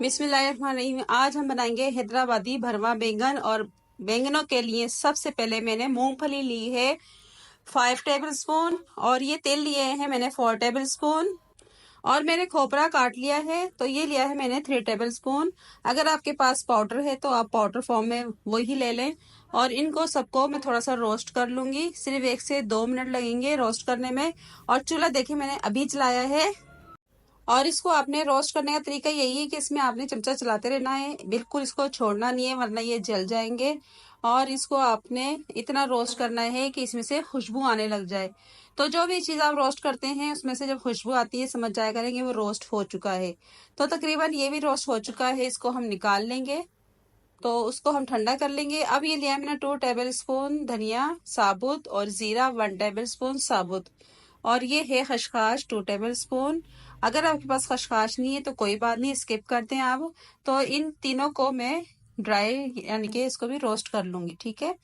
बिस्मिल्लाहिर्रहमानिर्रहीम। आज हम बनाएंगे हैदराबादी भरवा बैंगन। और बैंगनों के लिए सबसे पहले मैंने मूंगफली ली है 5 टेबल स्पून, और ये तेल लिए हैं मैंने 4 टेबल स्पून, और मैंने खोपरा काट लिया है तो ये लिया है मैंने 3 टेबल स्पून। अगर आपके पास पाउडर है तो आप पाउडर फॉर्म में वही ले लें। और इनको सबको मैं थोड़ा सा रोस्ट कर लूंगी, सिर्फ 1 से 2 मिनट लगेंगे रोस्ट करने में। और चूल्हा देखिए मैंने अभी चलाया है। और इसको आपने रोस्ट करने का तरीका यही है कि इसमें आपने चमचा चलाते रहना है, बिल्कुल इसको छोड़ना नहीं है वरना ये जल जाएंगे। और इसको आपने इतना रोस्ट करना है कि इसमें से खुशबू आने लग जाए। तो जो भी चीज़ आप रोस्ट करते हैं उसमें से जब खुशबू आती है समझ जाया करें कि वो रोस्ट हो चुका है। तो तकरीबन ये भी रोस्ट हो चुका है, इसको हम निकाल लेंगे। तो उसको हम ठंडा कर लेंगे। अब ये लिया है मैंने 2 टेबल स्पून धनिया साबुत और जीरा 1 टेबल स्पून साबुत। और ये है खशखाश 2 टेबल स्पून। अगर आपके पास खशखाश नहीं है तो कोई बात नहीं, स्किप करते हैं आप। तो इन तीनों को मैं ड्राई यानी कि इसको भी रोस्ट कर लूंगी, ठीक है।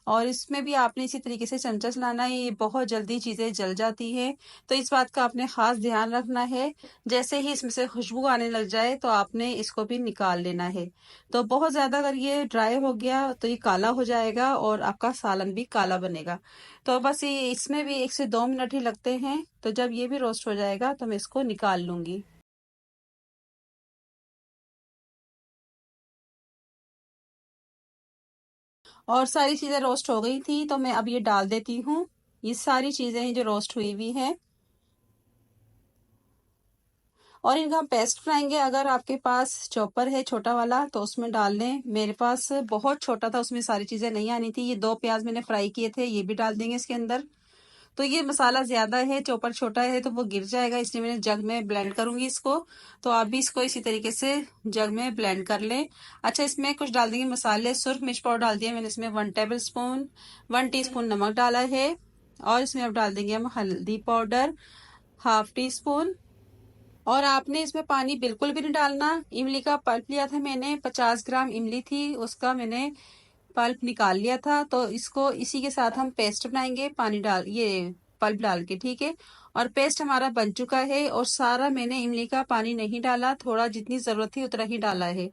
और इसमें भी आपने इसी तरीके से चमचा चलाना है, ये बहुत जल्दी चीज़ें जल जाती हैं। तो इस बात का आपने ख़ास ध्यान रखना है। जैसे ही इसमें से खुशबू आने लग जाए तो आपने इसको भी निकाल लेना है। तो बहुत ज़्यादा अगर ये ड्राई हो गया तो ये काला हो जाएगा और आपका सालन भी काला बनेगा। तो बस ये इसमें भी 1 से 2 मिनट ही लगते हैं। तो जब ये भी रोस्ट हो जाएगा तो मैं इसको निकाल लूंगी। और सारी चीज़ें रोस्ट हो गई थी तो मैं अब ये डाल देती हूँ। ये सारी चीज़ें हैं जो रोस्ट हुई हुई हैं और इनका हम पेस्ट बनाएंगे। अगर आपके पास चॉपर है छोटा वाला तो उसमें डाल लें। मेरे पास बहुत छोटा था, उसमें सारी चीज़ें नहीं आनी थी। ये 2 प्याज मैंने फ्राई किए थे, ये भी डाल देंगे इसके अंदर। तो ये मसाला ज़्यादा है, चॉपर छोटा है तो वो गिर जाएगा, इसलिए मैंने जग में ब्लेंड करूंगी इसको। तो आप भी इसको इसी तरीके से जग में ब्लेंड कर लें। अच्छा, इसमें कुछ डाल देंगे मसाले। सुरख मिर्च पाउडर डाल दिया मैंने इसमें 1 टेबल स्पून, 1 टीस्पून नमक डाला है। और इसमें अब डाल देंगे हम हल्दी पाउडर 1/2 टीस्पून। और आपने इसमें पानी बिल्कुल भी नहीं डालना। इमली का पल्प लिया था मैंने, 50 ग्राम इमली थी, उसका मैंने पल्प निकाल लिया था। तो इसको इसी के साथ हम पेस्ट बनाएंगे, पानी डाल ये पल्प डाल के, ठीक है। और पेस्ट हमारा बन चुका है और सारा मैंने इमली का पानी नहीं डाला, थोड़ा जितनी जरूरत थी उतना ही डाला है।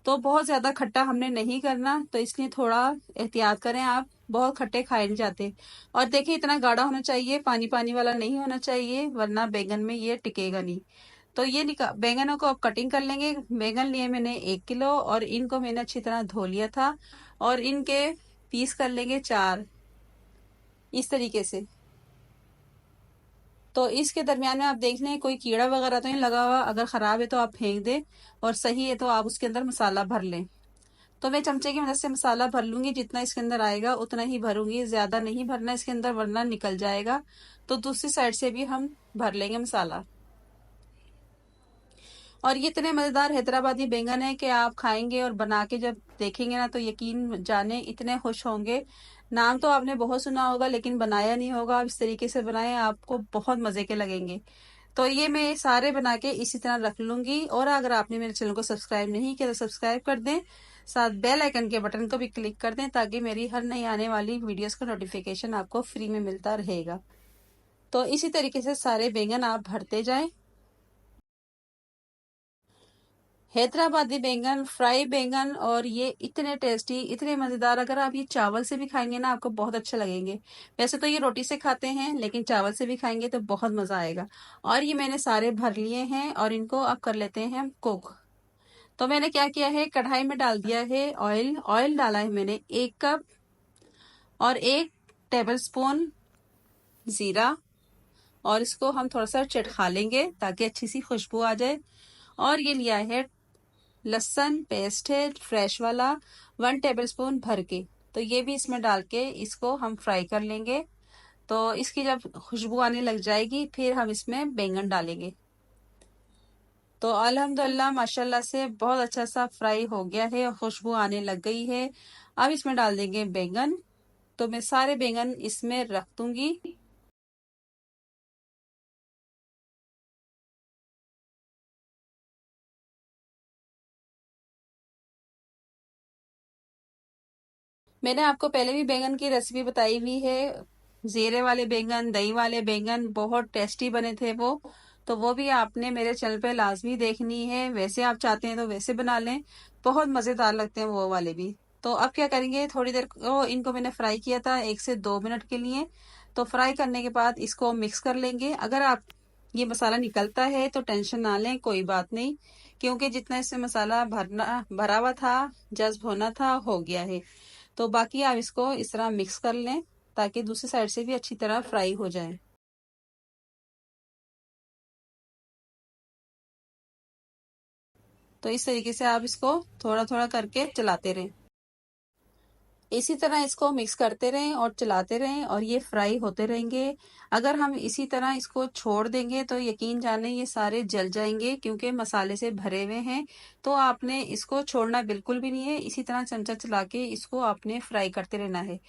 तो बहुत ज्यादा खट्टा हमने नहीं करना, तो इसलिए थोड़ा एहतियात करें आप, बहुत खट्टे खाए नहीं जाते। और देखिए इतना गाढ़ा होना चाहिए, पानी पानी वाला नहीं होना चाहिए वरना बैंगन में ये टिकेगा नहीं। तो ये बैंगनों को अब कटिंग कर लेंगे। बैंगन लिए मैंने 1 किलो और इनको मैंने अच्छी तरह धो लिया था। और इनके पीस कर लेंगे 4, इस तरीके से। तो इसके दरमियान में आप देख लें कोई कीड़ा वगैरह तो नहीं लगा हुआ, अगर खराब है तो आप फेंक दें और सही है तो आप उसके अंदर मसाला भर लें। तो मैं चमचे की मदद से मसाला भर लूंगी, जितना इसके अंदर आएगा उतना ही भरूंगी, ज्यादा नहीं भरना इसके अंदर वरना निकल जाएगा। तो दूसरी साइड से भी हम भर लेंगे मसाला। और ये इतने मजेदार हैदराबादी बैंगन है कि आप खाएंगे और बना के जब देखेंगे ना तो यकीन जाने इतने खुश होंगे। नाम तो आपने बहुत सुना होगा लेकिन बनाया नहीं होगा, आप इस तरीके से बनाएं आपको बहुत मजे के लगेंगे। तो ये मैं सारे बना के इसी तरह रख लूंगी। और अगर आपने मेरे चैनल को सब्सक्राइब नहीं किया तो सब्सक्राइब कर दें, साथ बेल आइकन के बटन को भी क्लिक कर दें ताकि मेरी हर नई आने वाली वीडियोस का नोटिफिकेशन आपको फ्री में मिलता रहेगा। तो इसी तरीके से सारे बैंगन आप भरते जाएं। हैदराबादी बैंगन, फ्राई बैंगन, और ये इतने टेस्टी इतने मजेदार, अगर आप ये चावल से भी खाएंगे ना आपको बहुत अच्छे लगेंगे। वैसे तो ये रोटी से खाते हैं लेकिन चावल से भी खाएंगे तो बहुत मजा आएगा। और ये मैंने सारे भर लिए हैं और इनको अब कर लेते हैं हम कुक। तो मैंने क्या किया है, कढ़ाई में डाल दिया है ऑयल। ऑयल डाला है मैंने 1 कप और 1 टेबल स्पून जीरा। और इसको हम थोड़ा सा चटखा लेंगे ताकि अच्छी सी खुशबू आ जाए। और ये लिया है लहसुन पेस्ट है फ्रेश वाला, 1 टेबल स्पून भर के। तो ये भी इसमें डाल के इसको हम फ्राई कर लेंगे। तो इसकी जब खुशबू आने लग जाएगी फिर हम इसमें बैंगन डालेंगे। तो अल्हम्दुलिल्लाह माशाल्लाह से बहुत अच्छा सा फ्राई हो गया है और खुशबू आने लग गई है। अब इसमें डाल देंगे बैंगन। तो मैं सारे बैंगन इसमें रख दूंगी। मैंने आपको पहले भी बैंगन की रेसिपी बताई हुई है, जीरे वाले बैंगन, दही वाले बैंगन, बहुत टेस्टी बने थे वो। तो वो भी आपने मेरे चैनल पे लाजमी देखनी है। वैसे आप चाहते हैं तो वैसे बना लें, बहुत मज़ेदार लगते हैं वो वाले भी। तो अब क्या करेंगे, थोड़ी देर को इनको मैंने फ्राई किया था 1 से 2 मिनट के लिए। तो फ्राई करने के बाद इसको मिक्स कर लेंगे। अगर आप ये मसाला निकलता है तो टेंशन ना लें, कोई बात नहीं, क्योंकि जितना इसमें मसाला भरा हुआ था, जज्ब होना था, हो गया है। तो बाकी आप इसको इस तरह मिक्स कर लें ताकि दूसरी साइड से भी अच्छी तरह फ्राई हो जाए। तो इस तरीके से आप इसको थोड़ा थोड़ा करके चलाते रहें। इसी तरह इसको मिक्स करते रहें और चलाते रहें और ये फ्राई होते रहेंगे। अगर हम इसी तरह इसको छोड़ देंगे तो यकीन जाने ये सारे जल जाएंगे, क्योंकि मसाले से भरे हुए हैं। तो आपने इसको छोड़ना बिल्कुल भी नहीं है, इसी तरह चमचा चला के इसको आपने फ्राई करते रहना है।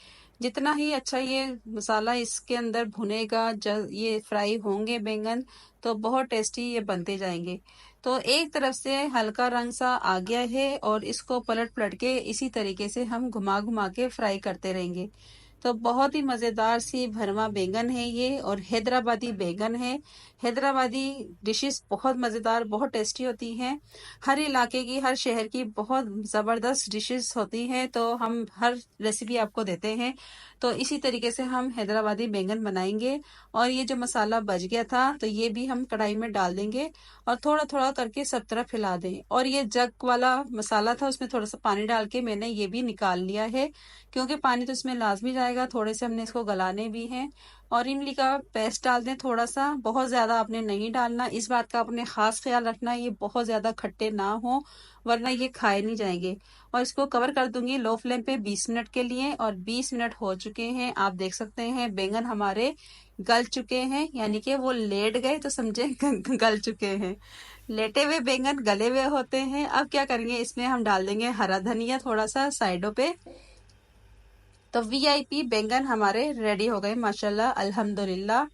जितना ही अच्छा ये मसाला इसके अंदर भुनेगा, जब ये फ्राई होंगे बैंगन, तो बहुत टेस्टी ये बनते जाएंगे। तो एक तरफ से हल्का रंग सा आ गया है और इसको पलट पलट के इसी तरीके से हम घुमा घुमा के फ्राई करते रहेंगे। तो बहुत ही मज़ेदार सी भरवा बैंगन है ये, और हैदराबादी बैंगन है। हैदराबादी डिशेस बहुत मज़ेदार, बहुत टेस्टी होती हैं। हर इलाके की, हर शहर की बहुत ज़बरदस्त डिशेस होती हैं, तो हम हर रेसिपी आपको देते हैं। तो इसी तरीके से हम हैदराबादी बैंगन बनाएंगे। और ये जो मसाला बच गया था तो ये भी हम कढ़ाई में डाल देंगे और थोड़ा थोड़ा करके सब तरफ फैला दें। और ये जग वाला मसाला था, उसमें थोड़ा सा पानी डाल के मैंने ये भी निकाल लिया है, क्योंकि पानी तो इसमें लाजमी जाएगा, थोड़े से हमने इसको गलाने भी हैं। और इमली का पेस्ट डाल दें थोड़ा सा, बहुत ज़्यादा आपने नहीं डालना। इस बात का आपने ख़ास ख्याल रखना, ये बहुत ज़्यादा खट्टे ना हो, वरना ये खाए नहीं जाएंगे। और इसको कवर कर दूंगी लो फ्लेम पे 20 मिनट के लिए। और 20 मिनट हो चुके हैं, आप देख सकते हैं बैंगन हमारे गल चुके हैं, यानी कि वो लेट गए तो समझे गल चुके हैं। लेटे हुए बैंगन गले हुए होते हैं। अब क्या करेंगे, इसमें हम डाल देंगे हरा धनिया थोड़ा सा साइडों पे। तो वीआईपी बैंगन हमारे रेडी हो गए माशाल्लाह अल्हम्दुलिल्लाह।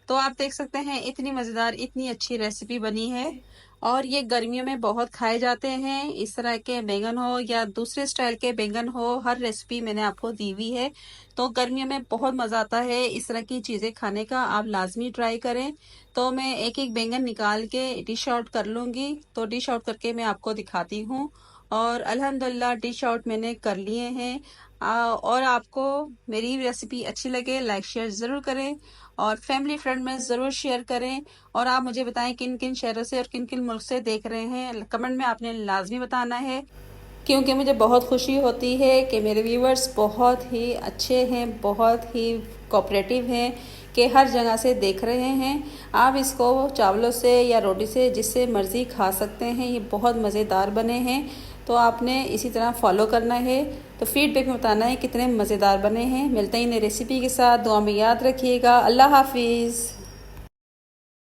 तो आप देख सकते हैं इतनी मज़ेदार, इतनी अच्छी रेसिपी बनी है। और ये गर्मियों में बहुत खाए जाते हैं। इस तरह के बैंगन हो या दूसरे स्टाइल के बैंगन हो, हर रेसिपी मैंने आपको दी हुई है। तो गर्मियों में बहुत मज़ा आता है इस तरह की चीज़ें खाने का, आप लाजमी ट्राई करें। तो मैं एक एक बैंगन निकाल के डिश आउट कर लूँगी। तो डिश आउट करके मैं आपको दिखाती हूँ। और अल्हम्दुलिल्लाह डिश आउट मैंने कर लिए हैं। और आपको मेरी रेसिपी अच्छी लगे, लाइक शेयर ज़रूर करें और फैमिली फ्रेंड में ज़रूर शेयर करें। और आप मुझे बताएं किन किन शहरों से और किन किन मुल्क से देख रहे हैं, कमेंट में आपने लाजमी बताना है, क्योंकि मुझे बहुत खुशी होती है कि मेरे व्यूवर्स बहुत ही अच्छे हैं, बहुत ही कोऑपरेटिव हैं, कि हर जगह से देख रहे हैं। आप इसको चावलों से या रोटी से जिससे मर्ज़ी खा सकते हैं, ये बहुत मज़ेदार बने हैं। तो आपने इसी तरह फॉलो करना है। तो फीडबैक में बताना है कितने मज़ेदार बने हैं। मिलते हैं नई रेसिपी के साथ, दुआ में याद रखिएगा। अल्लाह हाफिज़।